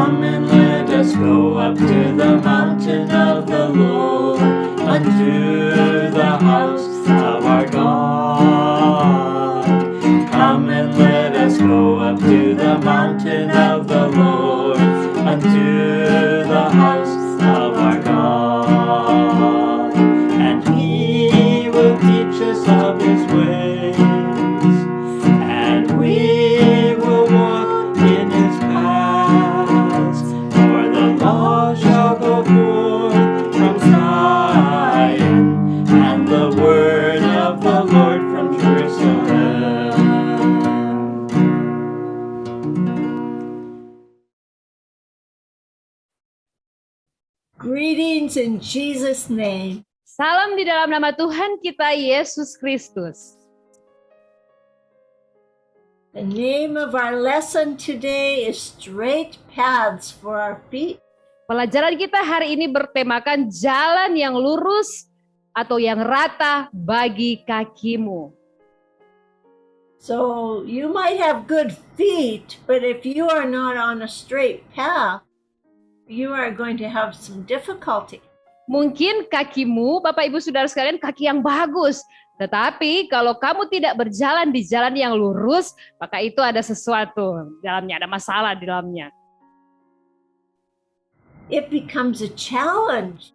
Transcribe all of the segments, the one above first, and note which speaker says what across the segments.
Speaker 1: Come and let us go up to the mountain of the Lord, unto the house of our God. Come and let us go up to the mountain of the Lord, unto the house of our God. And He will teach us of His ways, and we will walk in His paths. For the law shall go forth from Zion, and the word of the Lord from Jerusalem.
Speaker 2: Greetings in Jesus' name.
Speaker 3: Salam di dalam nama Tuhan kita Yesus Kristus.
Speaker 2: The name of our lesson today is Straight Paths for Our Feet.
Speaker 3: Pelajaran kita hari ini bertemakan jalan yang lurus atau yang rata bagi kakimu.
Speaker 2: So you might have good feet, but if you are not on a straight path, you are going to have some difficulty.
Speaker 3: Mungkin kakimu, Bapak Ibu Saudara sekalian, kaki yang bagus. Tetapi kalau kamu tidak berjalan di jalan yang lurus, maka itu ada sesuatu di dalamnya, ada masalah di dalamnya.
Speaker 2: It becomes a challenge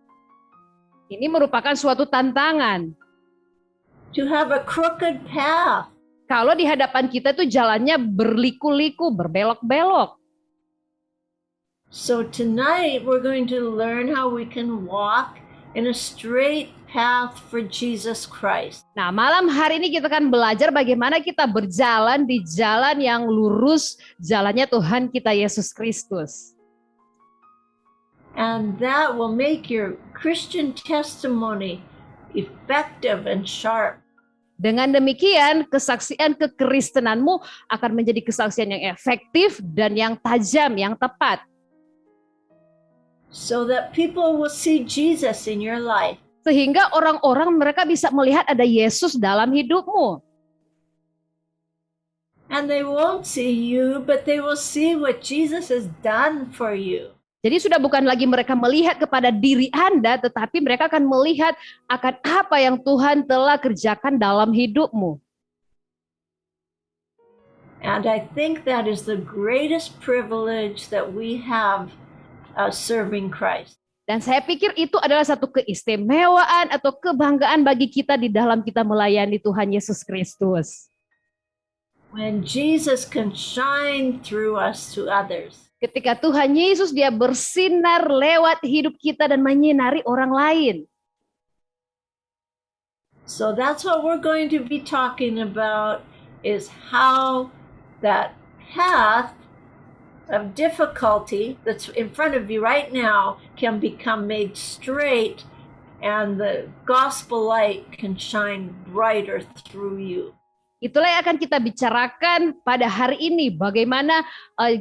Speaker 3: Ini merupakan suatu tantangan.
Speaker 2: to have a crooked path.
Speaker 3: Kalau di hadapan kita itu jalannya berliku-liku, berbelok-belok.
Speaker 2: So tonight we're going to learn how we can walk in a straight path for Jesus Christ.
Speaker 3: Nah, malam hari ini kita akan belajar bagaimana kita berjalan di jalan yang lurus, jalannya Tuhan kita Yesus Kristus.
Speaker 2: And that will make your Christian testimony effective and sharp.
Speaker 3: Dengan demikian, kesaksian kekristenanmu akan menjadi kesaksian yang efektif dan yang tajam, yang tepat.
Speaker 2: So that people will see Jesus in your life.
Speaker 3: Sehingga orang-orang mereka bisa melihat ada Yesus dalam hidupmu.
Speaker 2: And they won't see you, but they will see what Jesus has done for you.
Speaker 3: Jadi sudah bukan lagi mereka melihat kepada diri Anda, tetapi mereka akan melihat akan apa yang Tuhan telah kerjakan dalam hidupmu.
Speaker 2: And I think that is the greatest privilege that we have serving Christ.
Speaker 3: Dan saya pikir itu adalah satu keistimewaan atau kebanggaan bagi kita di dalam kita melayani Tuhan Yesus Kristus.
Speaker 2: When Jesus can shine through us to others.
Speaker 3: Ketika Tuhan Yesus dia bersinar lewat hidup kita dan menyinari orang lain.
Speaker 2: So that's what we're going to be talking about, is how that path of difficulty that's in front of you right now can become made straight, and the gospel light can shine brighter through you.
Speaker 3: Itulah yang akan kita bicarakan pada hari ini. Bagaimana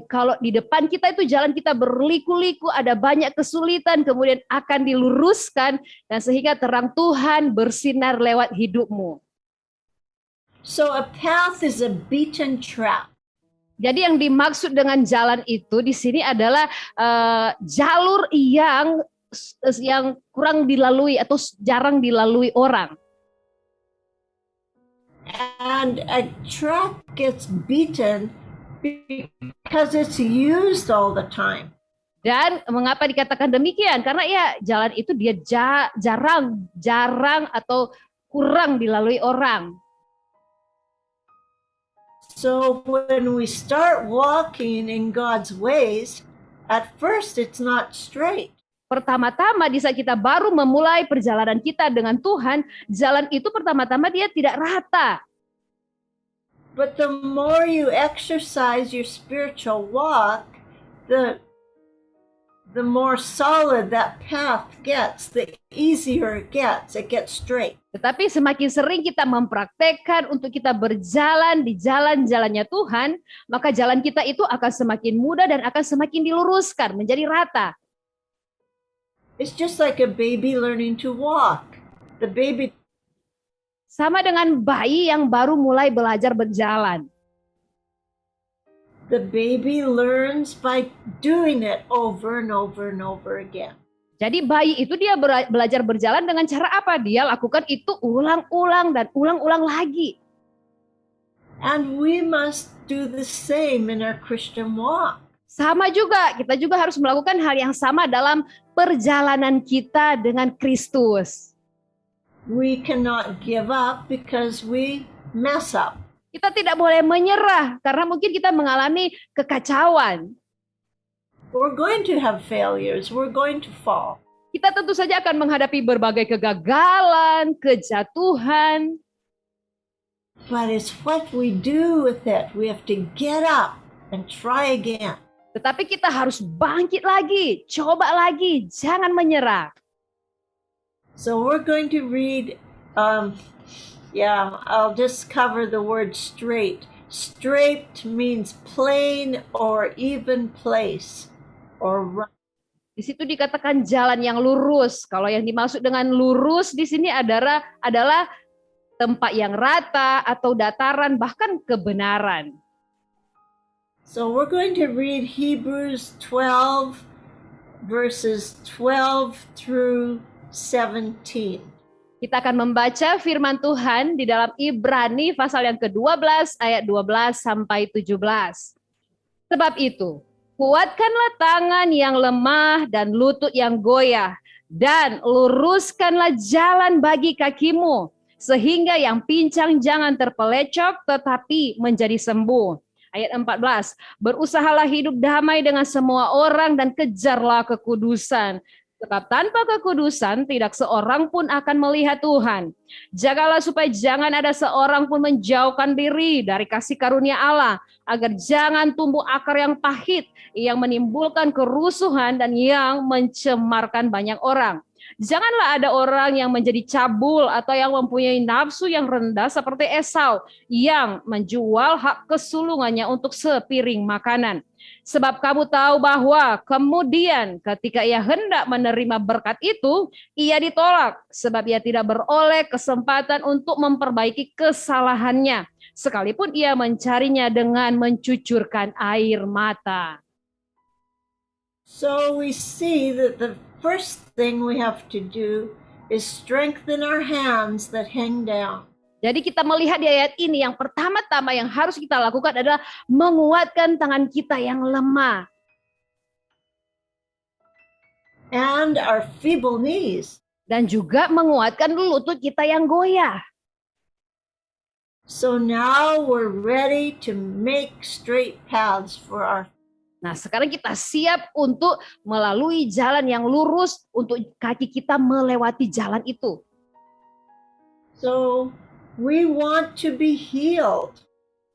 Speaker 3: kalau di depan kita itu jalan kita berliku-liku, ada banyak kesulitan, kemudian akan diluruskan, dan sehingga terang Tuhan bersinar lewat hidupmu.
Speaker 2: So a path is a beaten track.
Speaker 3: Jadi yang dimaksud dengan jalan itu di sini adalah jalur yang kurang dilalui atau jarang dilalui orang.
Speaker 2: And a track gets beaten because it's used all the time.
Speaker 3: Dan mengapa dikatakan demikian? Karena ya jalan itu dia jarang atau kurang dilalui orang.
Speaker 2: So when we start walking in God's ways, at first it's not straight.
Speaker 3: Pertama-tama di saat kita baru memulai perjalanan kita dengan Tuhan, jalan itu pertama-tama dia tidak rata.
Speaker 2: But the more you exercise your spiritual walk, the more solid that path gets, the easier it gets straight.
Speaker 3: Tetapi semakin sering kita mempraktekkan untuk kita berjalan di jalan-jalannya Tuhan, maka jalan kita itu akan semakin mudah dan akan semakin diluruskan, menjadi rata.
Speaker 2: It's just like a baby learning to walk. The baby
Speaker 3: Sama dengan bayi yang baru mulai belajar berjalan.
Speaker 2: The baby learns by doing it over and over and over again.
Speaker 3: Jadi bayi itu dia belajar berjalan dengan cara apa? Dia lakukan itu ulang-ulang dan ulang-ulang lagi.
Speaker 2: And we must do the same in our Christian walk.
Speaker 3: Sama juga, kita juga harus melakukan hal yang sama dalam perjalanan kita dengan Kristus.
Speaker 2: We cannot give up because we mess up.
Speaker 3: Kita tidak boleh menyerah karena mungkin kita mengalami kekacauan.
Speaker 2: We're going to have failures. We're going to fall.
Speaker 3: Kita tentu saja akan menghadapi berbagai kegagalan, kejatuhan.
Speaker 2: But it's what we do with it. We have to get up and try again.
Speaker 3: Tetapi kita harus bangkit lagi, coba lagi, jangan menyerah.
Speaker 2: So we're going to read, I'll just cover the word straight. Straight means plain or even place or right.
Speaker 3: Di situ dikatakan jalan yang lurus. Kalau yang dimaksud dengan lurus di sini adalah tempat yang rata atau dataran, bahkan kebenaran.
Speaker 2: So we're going to read Hebrews 12, verses 12 through 17.
Speaker 3: Kita akan membaca firman Tuhan di dalam Ibrani pasal yang ke-12 ayat 12 sampai 17. Sebab itu, kuatkanlah tangan yang lemah dan lutut yang goyah, dan luruskanlah jalan bagi kakimu, sehingga yang pincang jangan terpelecok tetapi menjadi sembuh. Ayat 14, berusahalah hidup damai dengan semua orang dan kejarlah kekudusan. Sebab tanpa kekudusan tidak seorang pun akan melihat Tuhan. Jagalah supaya jangan ada seorang pun menjauhkan diri dari kasih karunia Allah, agar jangan tumbuh akar yang pahit, yang menimbulkan kerusuhan dan yang mencemarkan banyak orang. Janganlah ada orang yang menjadi cabul atau yang mempunyai nafsu yang rendah seperti Esau, yang menjual hak kesulungannya untuk sepiring makanan. Sebab kamu tahu bahwa kemudian ketika ia hendak menerima berkat itu, ia ditolak, sebab ia tidak beroleh kesempatan untuk memperbaiki kesalahannya, sekalipun ia mencarinya dengan mencucurkan air mata.
Speaker 2: So we see that the first thing we have to do is strengthen our hands that hang down.
Speaker 3: Jadi kita melihat di ayat ini yang pertama-tama yang harus kita lakukan adalah menguatkan tangan kita yang lemah.
Speaker 2: And our feeble knees.
Speaker 3: Dan juga menguatkan lutut kita yang goyah.
Speaker 2: So now we're ready to make straight paths for our.
Speaker 3: Nah, sekarang kita siap untuk melalui jalan yang lurus untuk kaki kita melewati jalan itu.
Speaker 2: So we want to be healed.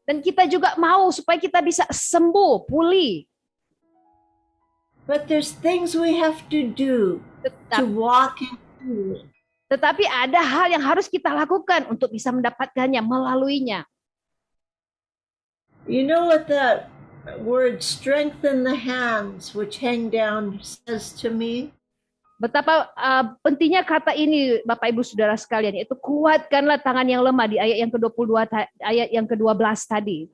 Speaker 3: Dan kita juga mau supaya kita bisa sembuh, pulih.
Speaker 2: But there's things we have to do to walk in healing.
Speaker 3: Tetapi ada hal yang harus kita lakukan untuk bisa mendapatkannya, melaluinya.
Speaker 2: You know what that word strengthen the hands which hang down says to me?
Speaker 3: Betapa pentingnya kata ini, Bapak Ibu Saudara sekalian, yaitu kuatkanlah tangan yang lemah di ayat yang ke-22, ayat yang ke-12 tadi.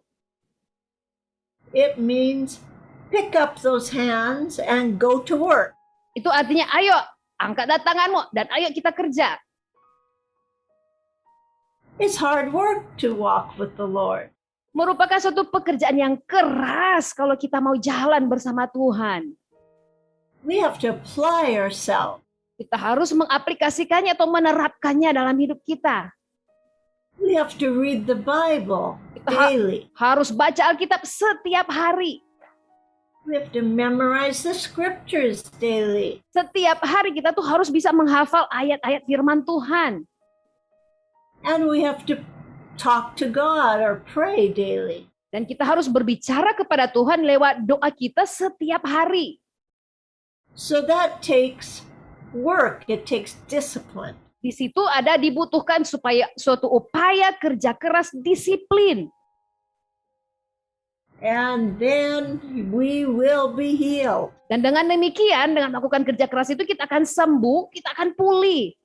Speaker 2: It means pick up those hands and go to work.
Speaker 3: Itu artinya ayo angkatlah tanganmu dan ayo kita kerja.
Speaker 2: It's hard work to walk with the Lord.
Speaker 3: Merupakan suatu pekerjaan yang keras kalau kita mau jalan bersama Tuhan.
Speaker 2: We have to apply ourselves.
Speaker 3: Kita harus mengaplikasikannya atau menerapkannya dalam hidup kita.
Speaker 2: We have to read the Bible daily.
Speaker 3: Harus baca Alkitab setiap hari.
Speaker 2: We have to memorize the scriptures daily.
Speaker 3: Setiap hari kita tuh harus bisa menghafal ayat-ayat firman Tuhan.
Speaker 2: And we have to talk to God or pray daily.
Speaker 3: Dan kita harus berbicara kepada Tuhan lewat doa kita setiap hari.
Speaker 2: So that takes work, it takes discipline.
Speaker 3: Di situ ada dibutuhkan supaya suatu upaya kerja keras, disiplin.
Speaker 2: And then we will be healed.
Speaker 3: Dan dengan demikian, dengan melakukan kerja keras itu kita akan sembuh, kita akan pulih.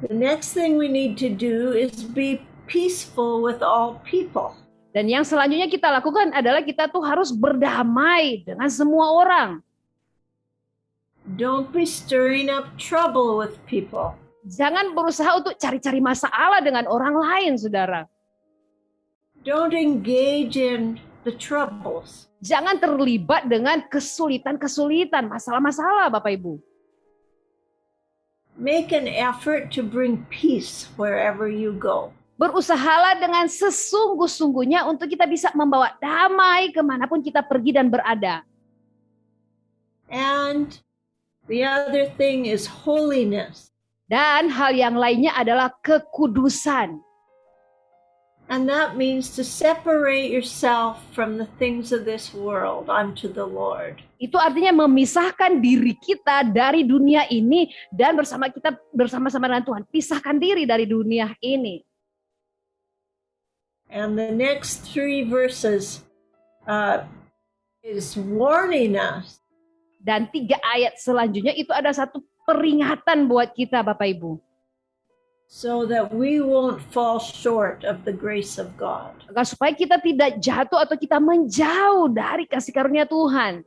Speaker 2: The next thing we need to do is be peaceful with all people.
Speaker 3: Dan yang selanjutnya kita lakukan adalah kita tuh harus berdamai dengan semua orang.
Speaker 2: Don't be stirring up trouble with people.
Speaker 3: Jangan berusaha untuk cari-cari masalah dengan orang lain, saudara.
Speaker 2: Don't engage in the troubles.
Speaker 3: Jangan terlibat dengan kesulitan-kesulitan, masalah-masalah, Bapak Ibu.
Speaker 2: Make an effort to bring peace wherever you go.
Speaker 3: Berusahalah dengan sesungguh-sungguhnya untuk kita bisa membawa damai kemanapun kita pergi dan berada.
Speaker 2: And the other thing is holiness.
Speaker 3: Dan hal yang lainnya adalah kekudusan.
Speaker 2: And that means to separate yourself from the things of this world unto the Lord.
Speaker 3: Itu artinya memisahkan diri kita dari dunia ini dan bersama-sama dengan Tuhan. Pisahkan diri dari dunia ini.
Speaker 2: And the next 3 verses is warning us.
Speaker 3: Dan 3 ayat selanjutnya itu ada satu peringatan buat kita, Bapak Ibu.
Speaker 2: So that we won't fall short of the grace of God.
Speaker 3: Agar supaya kita tidak jatuh atau kita menjauh dari kasih karunia Tuhan.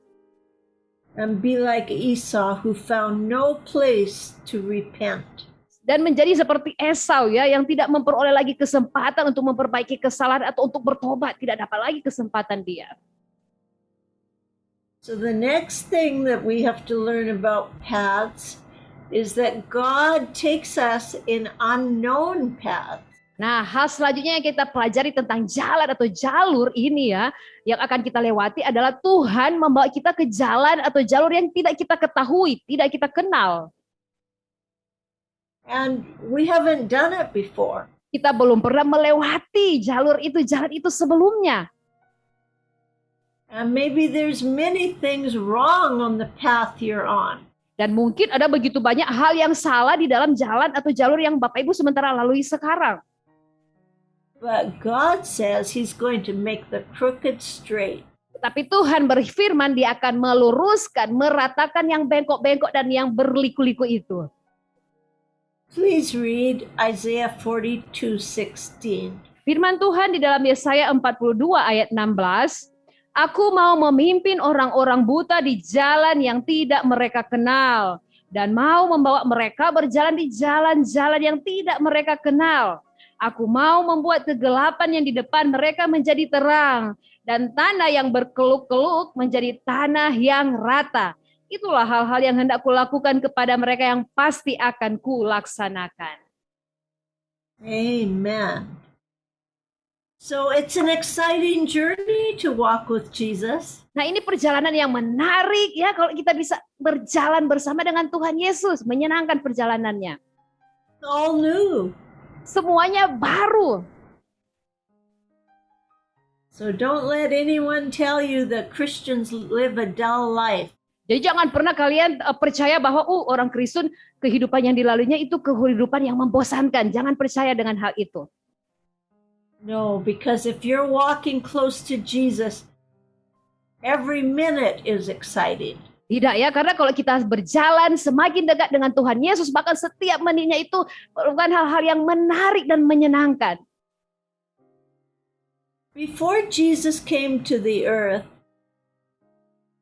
Speaker 2: And be like Esau who found no place to repent.
Speaker 3: Dan menjadi seperti Esau ya, yang tidak memperoleh lagi kesempatan untuk memperbaiki kesalahan atau untuk bertobat. Tidak dapat lagi kesempatan dia.
Speaker 2: So the next thing that we have to learn about paths is that God takes us in unknown paths.
Speaker 3: Nah, hal selanjutnya yang kita pelajari tentang jalan atau jalur ini ya, yang akan kita lewati adalah Tuhan membawa kita ke jalan atau jalur yang tidak kita ketahui, tidak kita kenal.
Speaker 2: And we haven't done it before.
Speaker 3: Kita belum pernah melewati jalan itu sebelumnya.
Speaker 2: And maybe there's many things wrong on the path you're on.
Speaker 3: Dan mungkin ada begitu banyak hal yang salah di dalam jalan atau jalur yang Bapak Ibu sementara lalui sekarang.
Speaker 2: But God says He's going to make the crooked straight.
Speaker 3: Tapi Tuhan berfirman Dia akan meluruskan, meratakan yang bengkok-bengkok dan yang berliku-liku itu.
Speaker 2: Please read Isaiah 42:16.
Speaker 3: Firman Tuhan di dalam Yesaya 42 ayat 16. Aku mau memimpin orang-orang buta di jalan yang tidak mereka kenal. Dan mau membawa mereka berjalan di jalan-jalan yang tidak mereka kenal. Aku mau membuat kegelapan yang di depan mereka menjadi terang. Dan tanah yang berkeluk-keluk menjadi tanah yang rata. Itulah hal-hal yang hendak kulakukan kepada mereka yang pasti akan kulaksanakan.
Speaker 2: Amen. So it's an exciting journey to walk with Jesus.
Speaker 3: Nah, ini perjalanan yang menarik ya kalau kita bisa berjalan bersama dengan Tuhan Yesus, menyenangkan perjalanannya.
Speaker 2: It's all new.
Speaker 3: Semuanya baru.
Speaker 2: So don't let anyone tell you that Christians live a dull life.
Speaker 3: Jadi jangan pernah kalian percaya bahwa orang Kristen kehidupan yang dilaluinya itu kehidupan yang membosankan. Jangan percaya dengan hal itu.
Speaker 2: No, because if you're walking close to Jesus, every minute is exciting.
Speaker 3: Tidak ya, karena kalau kita berjalan semakin dekat dengan Tuhan Yesus, bahkan setiap menitnya itu merupakan hal-hal yang menarik dan menyenangkan.
Speaker 2: Before Jesus came to the earth,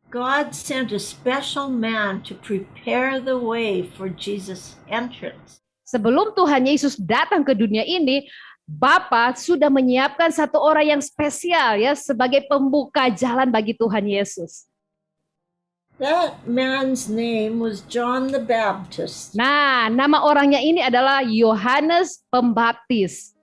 Speaker 2: God sent a special man to prepare the way for Jesus' entrance.
Speaker 3: Sebelum Tuhan Yesus datang ke dunia ini, Bapa sudah menyiapkan satu orang yang spesial ya sebagai pembuka jalan bagi Tuhan Yesus.
Speaker 2: That man's name was John the Baptist.
Speaker 3: Nah, nama orangnya ini adalah Yohanes Pembaptis.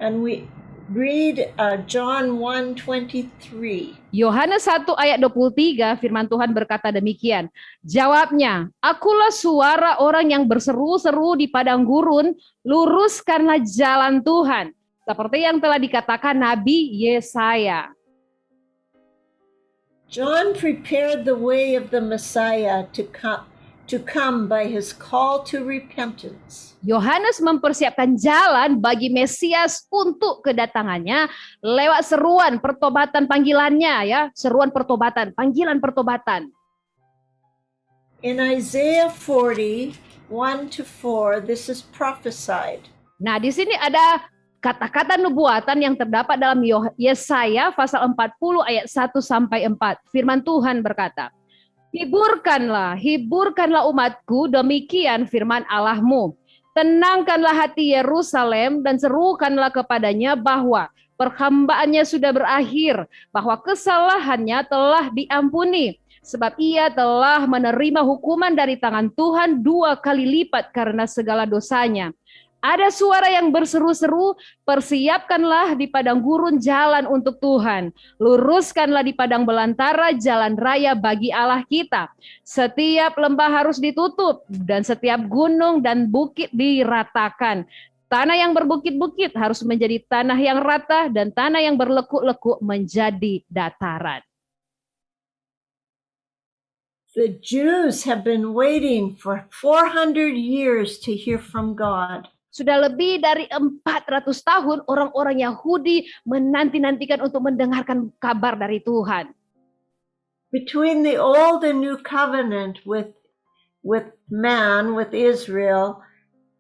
Speaker 2: And we read John 1:23.
Speaker 3: Yohanes 1 ayat 23 firman Tuhan berkata demikian. Jawabnya, akulah suara orang yang berseru-seru di padang gurun, luruskanlah jalan Tuhan. Seperti yang telah dikatakan Nabi Yesaya.
Speaker 2: John prepared the way of the Messiah to come by his call to repentance.
Speaker 3: Yohanes mempersiapkan jalan bagi Mesias untuk kedatangannya lewat seruan pertobatan panggilannya ya, seruan pertobatan, panggilan pertobatan.
Speaker 2: In Isaiah 40:1-4, this is prophesied.
Speaker 3: Nah, di sini ada kata-kata nubuatan yang terdapat dalam Yesaya pasal 40 ayat 1 sampai 4. Firman Tuhan berkata, hiburkanlah umatku, demikian firman Allahmu. Tenangkanlah hati Yerusalem dan serukanlah kepadanya bahwa perhambaannya sudah berakhir, bahwa kesalahannya telah diampuni. Sebab ia telah menerima hukuman dari tangan Tuhan 2 kali lipat karena segala dosanya. Ada suara yang berseru-seru, persiapkanlah di padang gurun jalan untuk Tuhan. Luruskanlah di padang belantara jalan raya bagi Allah kita. Setiap lembah harus ditutup dan setiap gunung dan bukit diratakan. Tanah yang berbukit-bukit harus menjadi tanah yang rata dan tanah yang berlekuk-lekuk menjadi dataran.
Speaker 2: The Jews have been waiting for 400 years to hear from God.
Speaker 3: Sudah lebih dari 400 tahun orang-orang Yahudi menanti-nantikan untuk mendengarkan kabar dari Tuhan.
Speaker 2: Between the old and new covenant with man, with Israel,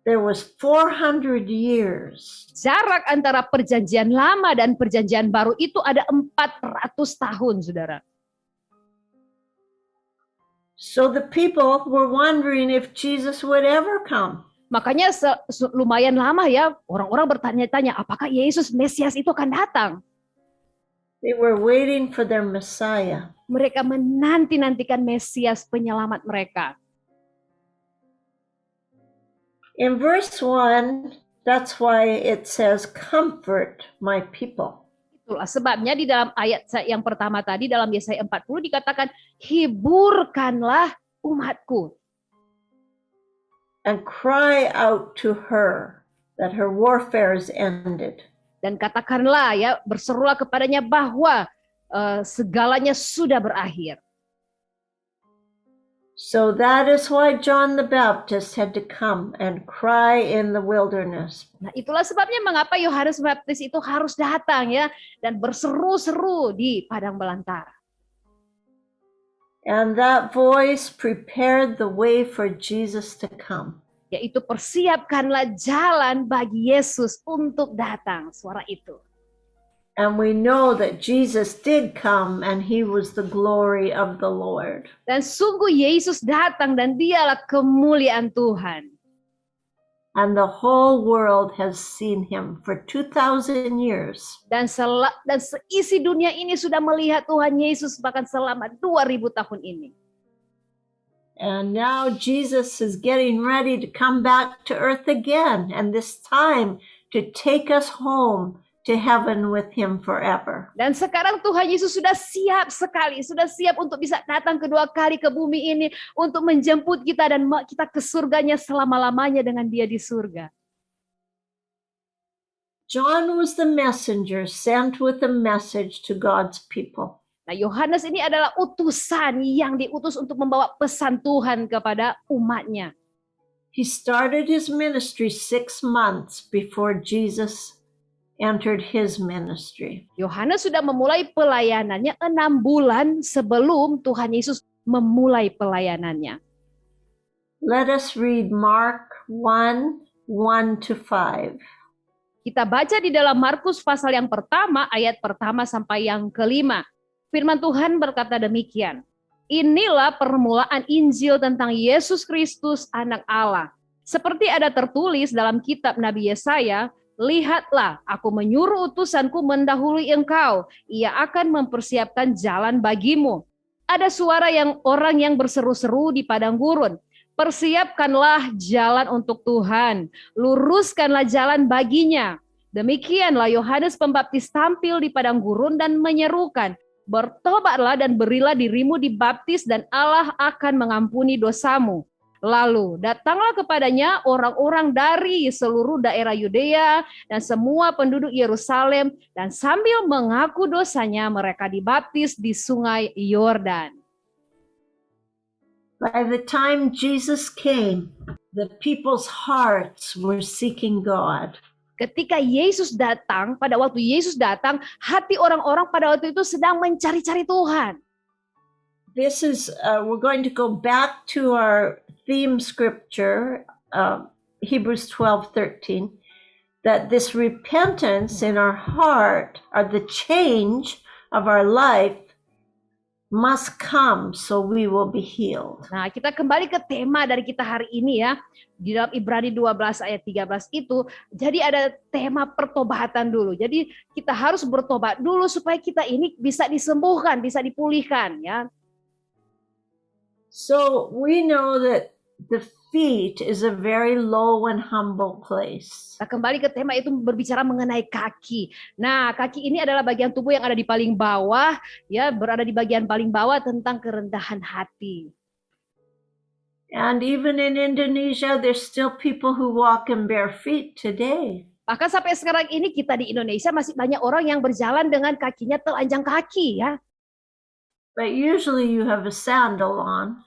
Speaker 2: there was 400 years.
Speaker 3: Jarak antara perjanjian lama dan perjanjian baru itu ada 400 tahun, saudara.
Speaker 2: So the people were wondering if Jesus would ever come.
Speaker 3: Makanya lumayan lama ya, orang-orang bertanya-tanya apakah Yesus Mesias itu akan datang.
Speaker 2: They were waiting for their Messiah.
Speaker 3: Mereka menanti-nantikan Mesias penyelamat mereka.
Speaker 2: In verse 1, that's why it says, comfort my people.
Speaker 3: Itulah sebabnya di dalam ayat yang pertama tadi, dalam Yesaya 40 dikatakan, hiburkanlah umatku.
Speaker 2: And cry out to her that her warfare is ended.
Speaker 3: Dan katakanlah ya, berserulah kepadanya bahwa segalanya sudah berakhir.
Speaker 2: So that is why John the Baptist had to come and cry in the wilderness.
Speaker 3: Nah, itulah sebabnya mengapa Yohanes Baptis itu harus datang ya dan berseru-seru di padang belantara.
Speaker 2: And that voice prepared the way for Jesus to come.
Speaker 3: Yaitu persiapkanlah jalan bagi Yesus untuk datang, suara itu.
Speaker 2: And we know that Jesus did come and he was the glory of the Lord.
Speaker 3: Dan sungguh Yesus datang dan dialah kemuliaan Tuhan.
Speaker 2: And the whole world has seen him for 2,000 years.
Speaker 3: Dan seisi dunia ini sudah melihat Tuhan Yesus bahkan selama 2000 tahun ini.
Speaker 2: And now Jesus is getting ready to come back to earth again, and this time to take us home to heaven with him forever.
Speaker 3: Dan sekarang Tuhan Yesus sudah siap sekali, sudah siap untuk bisa datang kedua kali ke bumi ini untuk menjemput kita dan kita ke surganya selama-lamanya dengan dia di surga.
Speaker 2: John was the messenger sent with a message to God's people.
Speaker 3: Nah, Yohanes ini adalah utusan yang diutus untuk membawa pesan Tuhan kepada umatnya.
Speaker 2: He started his ministry 6 months before Jesus entered his ministry.
Speaker 3: Yohanes sudah memulai pelayanannya 6 bulan sebelum Tuhan Yesus memulai pelayanannya.
Speaker 2: Let us read Mark 1:1-5.
Speaker 3: Kita baca di dalam Markus pasal yang pertama, ayat pertama sampai yang kelima. Firman Tuhan berkata demikian. Inilah permulaan Injil tentang Yesus Kristus, Anak Allah. Seperti ada tertulis dalam kitab Nabi Yesaya, lihatlah, aku menyuruh utusanku mendahului engkau. Ia akan mempersiapkan jalan bagimu. Ada suara orang yang berseru-seru di padang gurun. Persiapkanlah jalan untuk Tuhan. Luruskanlah jalan baginya. Demikianlah Yohanes Pembaptis tampil di padang gurun dan menyerukan, bertobatlah dan berilah dirimu dibaptis dan Allah akan mengampuni dosamu. Lalu datanglah kepadanya orang-orang dari seluruh daerah Yudea dan semua penduduk Yerusalem, dan sambil mengaku dosanya mereka dibaptis di sungai Yordan.
Speaker 2: By the time Jesus came, the people's hearts were seeking God.
Speaker 3: Ketika Yesus datang, pada waktu Yesus datang, hati orang-orang pada waktu itu sedang mencari-cari Tuhan.
Speaker 2: This is, we're going to go back to our theme scripture, Hebrews 12:13. that this repentance in our heart, or the change of our life, must come so we will be healed.
Speaker 3: Nah, kita kembali ke tema dari kita hari ini ya. Di dalam Ibrani 12 ayat 13 itu, jadi ada tema pertobatan dulu. Jadi kita harus bertobat dulu supaya kita ini bisa disembuhkan, bisa dipulihkan ya.
Speaker 2: So we know that the feet is a very low and humble place.
Speaker 3: Nah, kembali ke tema itu berbicara mengenai kaki. Nah, kaki ini adalah bagian tubuh yang ada di paling bawah, ya, berada di bagian paling bawah tentang kerendahan hati.
Speaker 2: And even in Indonesia, there's still people who walk in bare feet today.
Speaker 3: Bahkan sampai sekarang ini kita di Indonesia masih banyak orang yang berjalan dengan kakinya telanjang kaki ya.
Speaker 2: But usually you have a sandal on.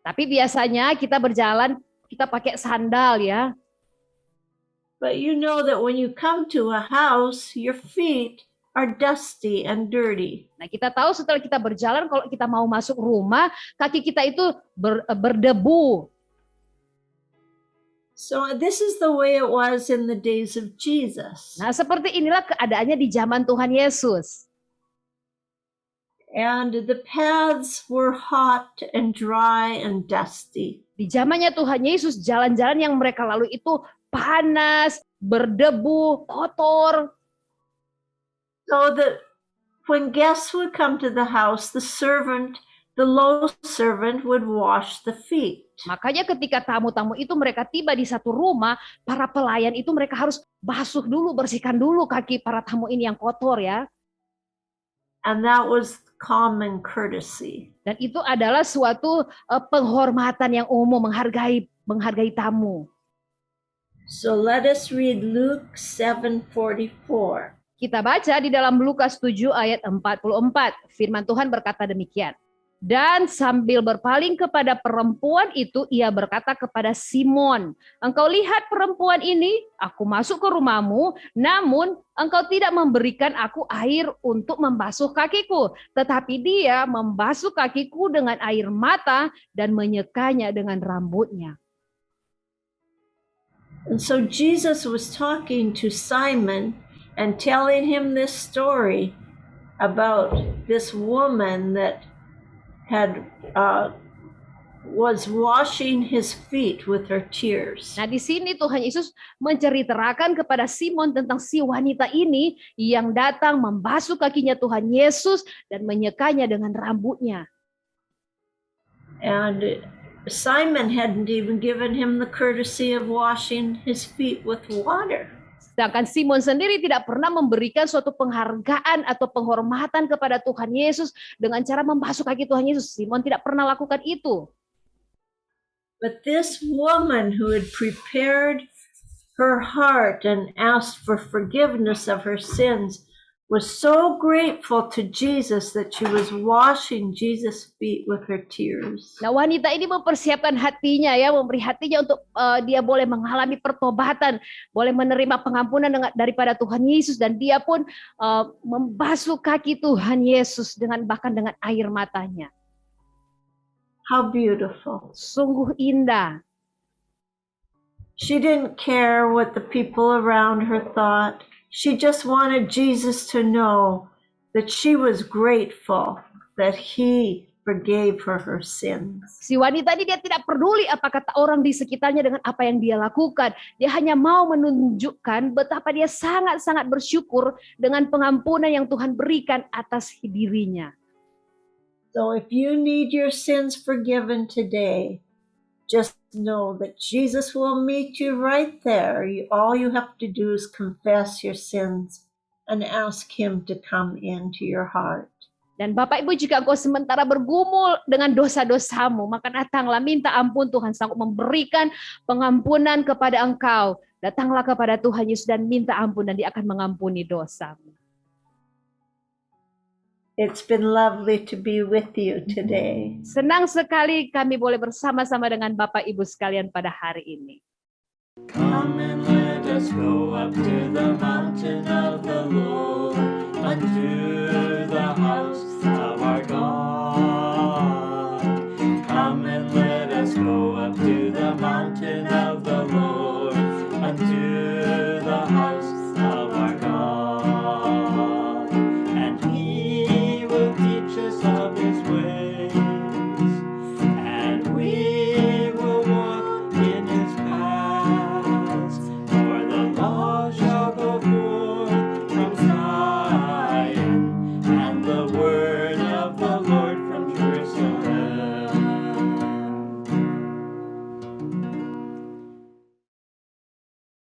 Speaker 3: Tapi biasanya kita berjalan, kita pakai sandal ya.
Speaker 2: But you know that when you come to a house, your feet are dusty and dirty.
Speaker 3: Nah, kita tahu setelah kita berjalan, kalau kita mau masuk rumah, kaki kita itu berdebu.
Speaker 2: So this is the way it was in the days of Jesus.
Speaker 3: Nah, seperti inilah keadaannya di zaman Tuhan Yesus.
Speaker 2: And the paths were hot and dry and dusty.
Speaker 3: Di zamannya Tuhan Yesus, jalan-jalan yang mereka lalui itu panas, berdebu, kotor.
Speaker 2: So that when guests would come to the house, the low servant would wash the feet.
Speaker 3: Makanya ketika tamu-tamu itu mereka tiba di satu rumah, para pelayan itu mereka harus basuh dulu, bersihkan dulu kaki para tamu ini yang kotor ya.
Speaker 2: And that was common courtesy.
Speaker 3: Dan itu adalah suatu penghormatan yang umum, menghargai tamu.
Speaker 2: So let us read Luke 7:44.
Speaker 3: Kita baca di dalam Lukas 7 ayat 44. Firman Tuhan berkata demikian. Dan sambil berpaling kepada perempuan itu, ia berkata kepada Simon, engkau lihat perempuan ini, aku masuk ke rumahmu, namun engkau tidak memberikan aku air untuk membasuh kakiku, tetapi dia membasuh kakiku dengan air mata dan menyekanya dengan rambutnya.
Speaker 2: And so Jesus was talking to Simon and telling him this story about this woman that was washing his feet with her tears.
Speaker 3: Nah, di sini Tuhan Yesus menceritakan kepada Simon tentang si wanita ini yang datang membasuh kakinya Tuhan Yesus dan menyekanya dengan rambutnya.
Speaker 2: And Simon hadn't even given him the courtesy of washing his feet with water.
Speaker 3: Sedangkan Simon sendiri tidak pernah memberikan suatu penghargaan atau penghormatan kepada Tuhan Yesus dengan cara membasuh kaki Tuhan Yesus. Simon tidak pernah lakukan itu.
Speaker 2: But this woman who had prepared her heart and asked for forgiveness of her sins was so grateful to Jesus that she was washing Jesus' feet with her tears.
Speaker 3: Nah, wanita ini mempersiapkan hatinya ya, memberi hatinya untuk dia boleh mengalami pertobatan, boleh menerima pengampunan daripada Tuhan Yesus, dan dia pun membasuh kaki Tuhan Yesus bahkan dengan air matanya.
Speaker 2: How beautiful.
Speaker 3: Sungguh indah.
Speaker 2: She didn't care what the people around her thought. She just wanted Jesus to know that she was grateful that he forgave her sins.
Speaker 3: Si wanita ini dia tidak peduli apa kata orang di sekitarnya dengan apa yang dia lakukan. Dia hanya mau menunjukkan betapa dia sangat-sangat bersyukur dengan pengampunan yang Tuhan berikan atas dirinya.
Speaker 2: So if you need your sins forgiven today, just know that Jesus will meet you right there. All you have to do is confess your sins and ask him to come into your heart.
Speaker 3: Dan Bapak Ibu, jika engkau sementara bergumul dengan dosa-dosamu, maka datanglah minta ampun, Tuhan sanggup memberikan pengampunan kepada engkau. Datanglah kepada Tuhan Yesus dan minta ampun dan dia akan mengampuni dosamu.
Speaker 2: It's been lovely to be with you today.
Speaker 3: Senang sekali kami boleh bersama-sama dengan Bapak Ibu sekalian pada hari ini.
Speaker 1: Come and let us go up to the mountain of the Lord, unto